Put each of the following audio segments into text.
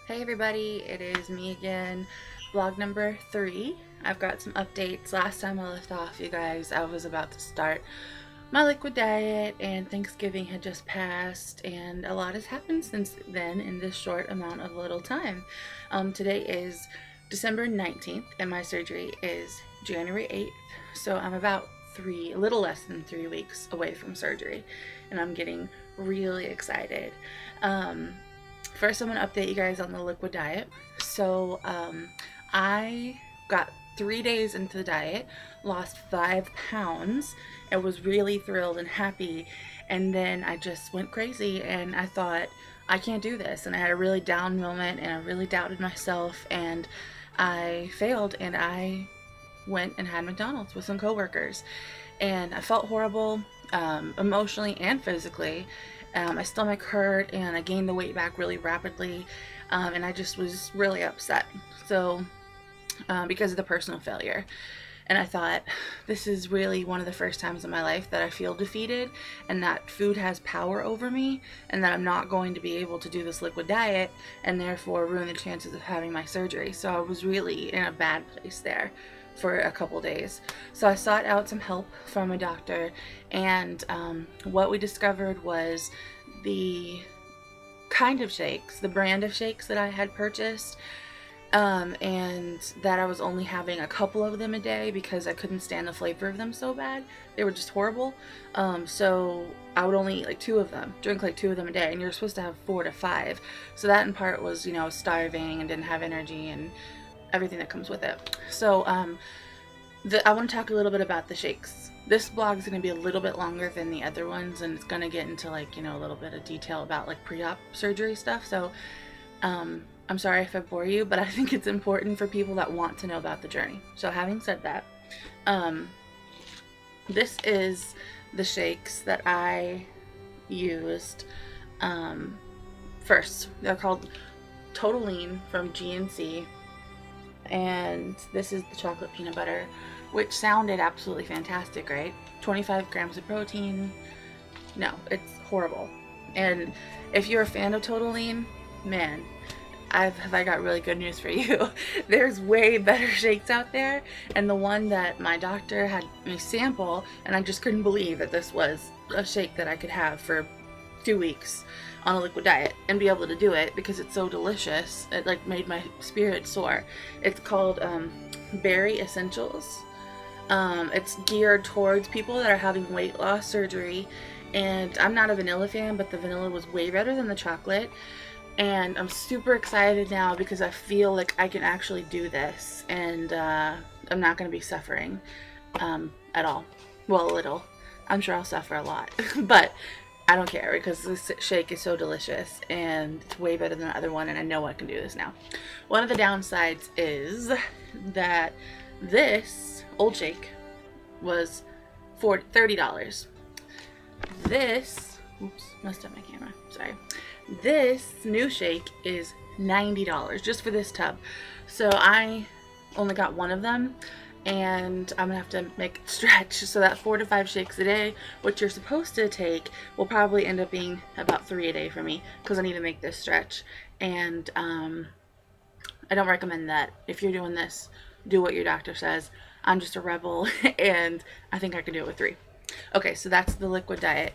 Hey everybody, it is me again, vlog number 3. I've got some updates. Last time I left off, you guys, I was about to start my liquid diet and Thanksgiving had just passed and a lot has happened since then in this short amount of little time. Today is December 19th and my surgery is January 8th, so I'm about a little less than 3 weeks away from surgery and I'm getting really excited. First, I'm going to update you guys on the liquid diet. So I got 3 days into the diet, lost 5 pounds, and was really thrilled and happy, and then I just went crazy and I thought, I can't do this, and I had a really down moment and I really doubted myself and I failed and I went and had McDonald's with some coworkers and I felt horrible emotionally and physically. My stomach hurt and I gained the weight back really rapidly, and I just was really upset, so because of the personal failure. And I thought, this is really one of the first times in my life that I feel defeated and that food has power over me and that I'm not going to be able to do this liquid diet and therefore ruin the chances of having my surgery. So I was really in a bad place there for a couple days. So I sought out some help from a doctor, and what we discovered was the kind of shakes, the brand of shakes that I had purchased, and that I was only having a couple of them a day because I couldn't stand the flavor of them so bad. They were just horrible. So I would only eat like 2 of them, drink like 2 of them a day, and you're supposed to have 4 to 5. So that in part was, you know, starving and didn't have energy and everything that comes with it. So I want to talk a little bit about the shakes. This vlog is going to be a little bit longer than the other ones, and it's going to get into, like, you know, a little bit of detail about like pre-op surgery stuff. So I'm sorry if I bore you, but I think it's important for people that want to know about the journey. So having said that, this is the shakes that I used. First, they're called Total Lean from GNC. And this is the chocolate peanut butter, which sounded absolutely fantastic, right? 25 grams of protein. No, it's horrible. And if you're a fan of Total Lean, man, I got really good news for you. There's way better shakes out there, and the one that my doctor had me sample, and I just couldn't believe that this was a shake that I could have for 2 weeks on a liquid diet and be able to do it because it's so delicious. It like made my spirit soar. It's called Berry Essentials. It's geared towards people that are having weight loss surgery, and I'm not a vanilla fan, but the vanilla was way better than the chocolate, and I'm super excited now because I feel like I can actually do this, and I'm not going to be suffering at all. Well, a little. I'm sure I'll suffer a lot, but I don't care because this shake is so delicious and it's way better than the other one, and I know I can do this now. One of the downsides is that this old shake was for $30. This, oops, messed up my camera, sorry. This new shake is $90 just for this tub. So I only got 1 of them, and I'm gonna have to make it stretch, so that 4 to 5 shakes a day, which you're supposed to take, will probably end up being about 3 a day for me because I need to make this stretch. And I don't recommend that. If you're doing this, do what your doctor says. I'm just a rebel and I think I can do it with 3. Okay, so that's the liquid diet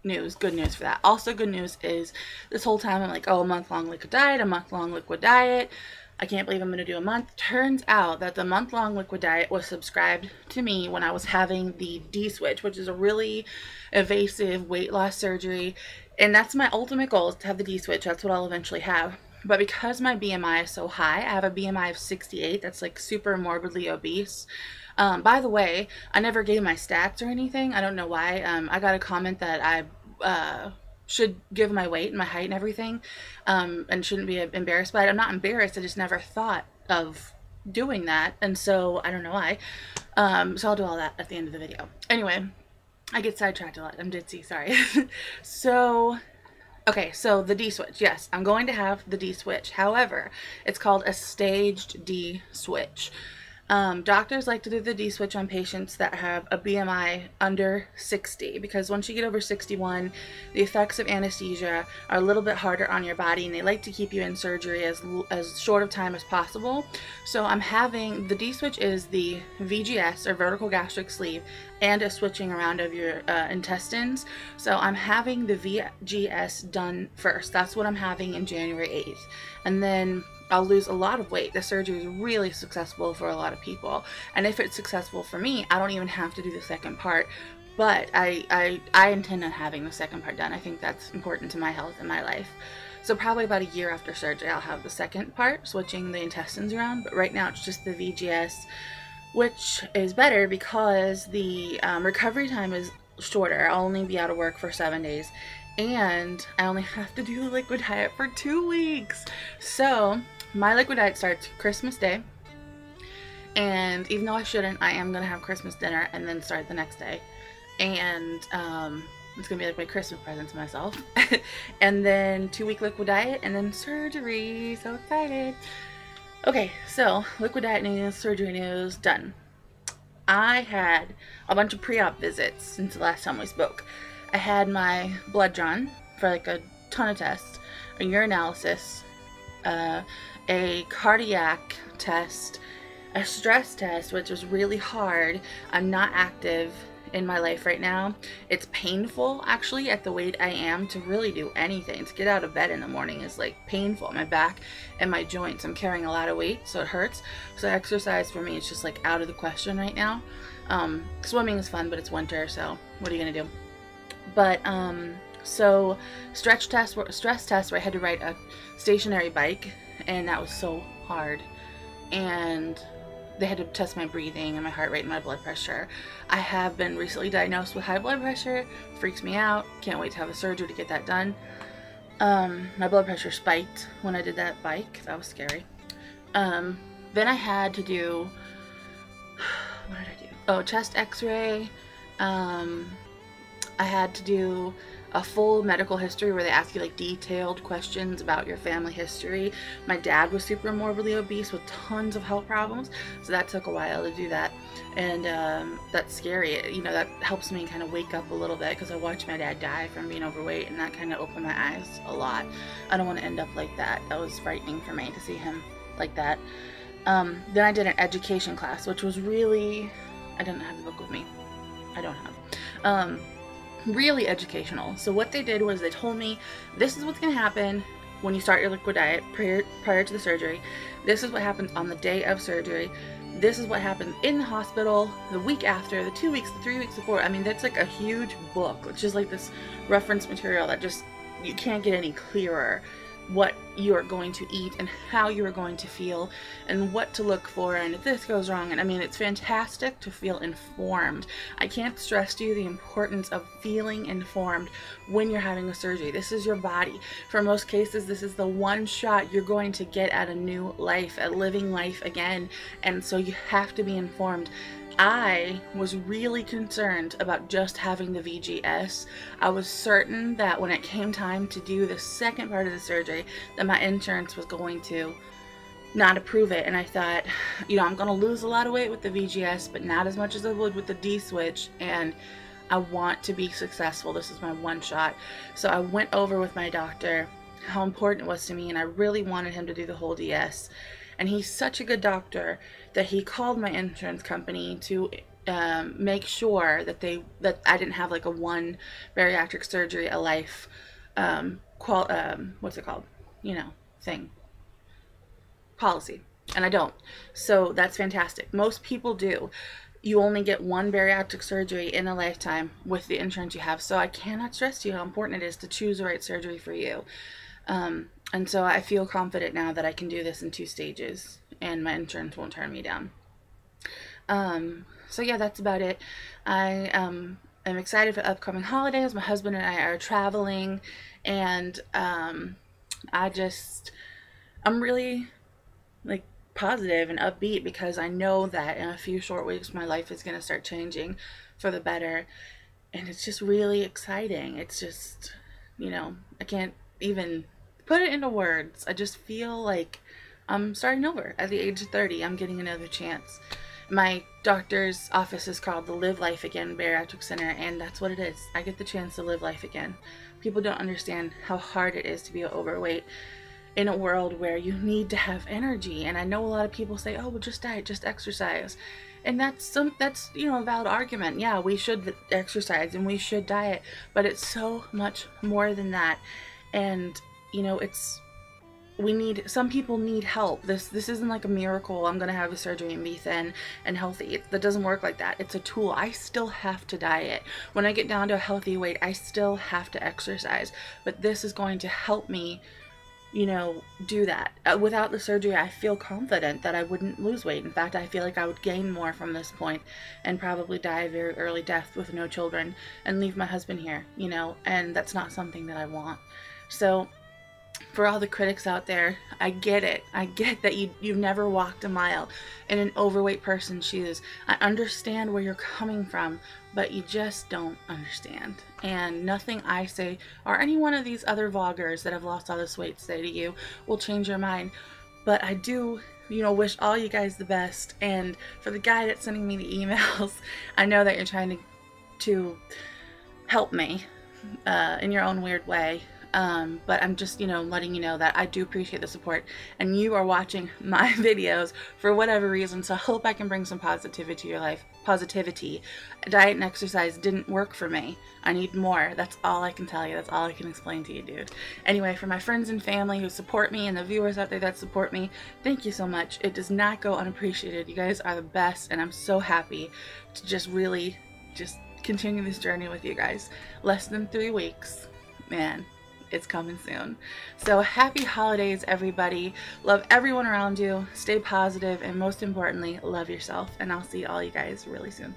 news. Good news for that. Also good news is this whole time I'm like, oh, a month-long liquid diet, a month-long liquid diet. I can't believe I'm going to do a month. Turns out that the month-long liquid diet was subscribed to me when I was having the D-switch, which is a really invasive weight loss surgery. And that's my ultimate goal, is to have the D-switch. That's what I'll eventually have. But because my BMI is so high, I have a BMI of 68. That's like super morbidly obese. By the way, I never gave my stats or anything. I don't know why. I got a comment that I should give my weight and my height and everything, and shouldn't be embarrassed by it. I'm not embarrassed, I just never thought of doing that, and so I don't know why. So I'll do all that at the end of the video. Anyway, I get sidetracked a lot. I'm ditzy, sorry. So okay, so the D-switch, yes, I'm going to have the D-switch. However, it's called a staged D-switch. Doctors like to do the D-switch on patients that have a BMI under 60, because once you get over 61, the effects of anesthesia are a little bit harder on your body, and they like to keep you in surgery as short of time as possible. So I'm having the D-switch is the VGS, or vertical gastric sleeve, and a switching around of your intestines. So I'm having the VGS done first. That's what I'm having in January 8th. And then I'll lose a lot of weight. The surgery is really successful for a lot of people. And if it's successful for me, I don't even have to do the second part. But I intend on having the second part done. I think that's important to my health and my life. So probably about a year after surgery, I'll have the second part, switching the intestines around. But right now it's just the VGS, which is better because the recovery time is shorter. I'll only be out of work for 7 days. And I only have to do the liquid diet for 2 weeks. So my liquid diet starts Christmas Day. And even though I shouldn't, I am going to have Christmas dinner and then start the next day. And it's going to be like my Christmas present to myself. And then 2-week liquid diet and then surgery. So excited. Okay, so liquid diet news, surgery news, done. I had a bunch of pre-op visits since the last time we spoke. I had my blood drawn for like a ton of tests, a urinalysis, a cardiac test, a stress test, which was really hard. I'm not active in my life right now. It's painful actually at the weight I am to really do anything. To get out of bed in the morning is like painful. My back and my joints. I'm carrying a lot of weight, so it hurts. So exercise for me is just like out of the question right now. Swimming is fun, but it's winter, so what are you gonna do? But so stress test where I had to ride a stationary bike, and that was so hard. And they had to test my breathing and my heart rate and my blood pressure. I have been recently diagnosed with high blood pressure. Freaks me out. Can't wait to have a surgery to get that done. My blood pressure spiked when I did that bike. That was scary. Then I had to do, what did I do? Oh, chest x-ray. I had to do a full medical history where they ask you like detailed questions about your family history. My dad was super morbidly obese with tons of health problems, so that took a while to do that. And that's scary. You know, that helps me kind of wake up a little bit, because I watched my dad die from being overweight, and that kind of opened my eyes a lot. I don't want to end up like that. That was frightening for me to see him like that. Then I did an education class, which was really, I didn't have the book with me. I don't have. Really educational. So what they did was they told me, this is what's going to happen when you start your liquid diet prior to the surgery. This is what happens on the day of surgery. This is what happens in the hospital, the week after, the 2 weeks, the 3 weeks before. I mean, that's like a huge book. It's just like this reference material that just, you can't get any clearer what you are going to eat and how you are going to feel and what to look for, and if this goes wrong. And I mean, it's fantastic to feel informed. I can't stress to you the importance of feeling informed when you're having a surgery. This is your body. For most cases, this is the one shot you're going to get at a new life, at living life again, and so you have to be informed. I was really concerned about just having the VGS. I was certain that when it came time to do the second part of the surgery, that my insurance was going to not approve it. And I thought, you know, I'm going to lose a lot of weight with the VGS, but not as much as I would with the D-switch. And I want to be successful. This is my one shot. So I went over with my doctor how important it was to me, and I really wanted him to do the whole DS. And he's such a good doctor that he called my insurance company to make sure that I didn't have like a one bariatric surgery a life what's it called, you know, thing, policy, and I don't. So that's fantastic. Most people do. You only get one bariatric surgery in a lifetime with the insurance you have. So I cannot stress to you how important it is to choose the right surgery for you. And so I feel confident now that I can do this in 2 stages and my insurance won't turn me down. So yeah, that's about it. I am excited for upcoming holidays. My husband and I are traveling, and I'm really like positive and upbeat, because I know that in a few short weeks my life is going to start changing for the better, and it's just really exciting. It's just, you know, I can't even put it into words. I just feel like I'm starting over. At the age of 30, I'm getting another chance. My doctor's office is called the Live Life Again Bariatric Center, and that's what it is. I get the chance to live life again. People don't understand how hard it is to be overweight in a world where you need to have energy. And I know a lot of people say, oh, well, just diet, just exercise. And that's you know, a valid argument. Yeah, we should exercise and we should diet, but it's so much more than that. And you know, some people need help. This isn't like a miracle. I'm gonna have a surgery and be thin and healthy. That doesn't work like that. It's a tool. I still have to diet. When I get down to a healthy weight, I still have to exercise. But this is going to help me, you know, do that. Without the surgery, I feel confident that I wouldn't lose weight. In fact, I feel like I would gain more from this point and probably die a very early death with no children and leave my husband here, you know, and that's not something that I want. So for all the critics out there, I get it. I get that you've never walked a mile in an overweight person's shoes. I understand where you're coming from, but you just don't understand. And nothing I say or any one of these other vloggers that have lost all this weight say to you will change your mind. But I do, you know, wish all you guys the best. And for the guy that's sending me the emails, I know that you're trying to help me in your own weird way. But I'm just, you know, letting you know that I do appreciate the support, and you are watching my videos for whatever reason, so I hope I can bring some positivity to your life. Positivity. Diet and exercise didn't work for me. I need more. That's all I can tell you. That's all I can explain to you, dude. Anyway, for my friends and family who support me and the viewers out there that support me, thank you so much. It does not go unappreciated. You guys are the best, and I'm so happy to just really just continue this journey with you guys. Less than 3 weeks. Man. It's coming soon. So happy holidays, everybody. Love everyone around you. Stay positive, and most importantly, love yourself. And I'll see all you guys really soon.